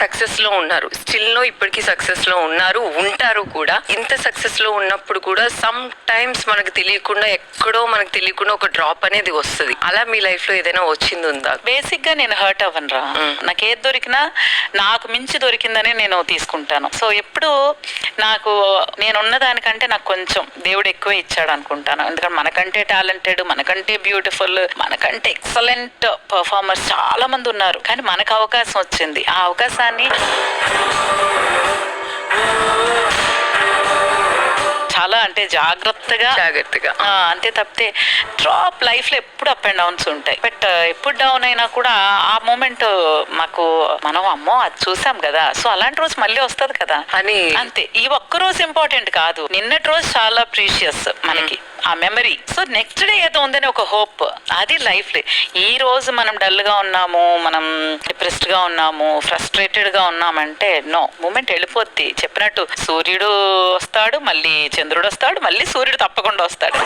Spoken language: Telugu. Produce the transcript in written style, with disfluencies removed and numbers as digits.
సక్సెస్ లో ఉన్నారు, స్టిల్ లో ఇప్పటికీ సక్సెస్ లో ఉన్నారు, ఉంటారు కూడా. ఇంత సక్సెస్ లో ఉన్నప్పుడు కూడా సమ్ టైమ్స్ మనకు తెలియకుండా ఎక్కడో మనకు తెలియకుండా ఒక డ్రాప్ అనేది వస్తుంది. అలా మీ లైఫ్ లో ఏదైనా వచ్చింది ఉందా? బేసిక్ గా నేను హర్ట్ అవ్వనురా. నాకు ఏది దొరికినా నాకు మించి దొరికిందని నేను తీసుకుంటాను. సో ఎప్పుడు నాకు నేనున్న దానికంటే నాకు కొంచెం దేవుడు ఎక్కువ ఇచ్చాడు అనుకుంటాను. ఎందుకంటే మనకంటే టాలెంటెడ్, మనకంటే బ్యూటిఫుల్, మనకంటే ఎక్సలెంట్ పర్ఫార్మర్స్ చాలా మంది ఉన్నారు. కానీ మనకు అవకాశం వచ్చింది. ఆ అవకాశాన్ని చాలా అంటే జాగ్రత్తగా అంతే తప్పితే డ్రాప్ లైఫ్ లో ఎప్పుడు అప్ అండ్ డౌన్స్ ఉంటాయి. బట్ ఎప్పుడు డౌన్ అయినా కూడా ఆ మూమెంట్ మాకు మనం అమ్మో అది చూసాం కదా, సో అలాంటి రోజు మళ్ళీ వస్తుంది కదా అని అంతే. ఈ ఒక్క రోజు ఇంపార్టెంట్ కాదు, నిన్నటి రోజు చాలా ప్రీషియస్ మనకి ఆ మెమరీ. సో నెక్స్ట్ డే ఏదో ఉందని ఒక హోప్, అది లైఫ్ లో. ఈ రోజు మనం డల్ గా ఉన్నాము, మనం డిప్రెస్డ్ గా ఉన్నాము, ఫ్రస్ట్రేటెడ్ గా ఉన్నామంటే నో, మూమెంట్ వెళ్ళిపోద్ది. చెప్పినట్టు సూర్యుడు వస్తాడు, మళ్ళీ చంద్రుడు వస్తాడు, మళ్ళీ సూర్యుడు తప్పకుండా వస్తాడు.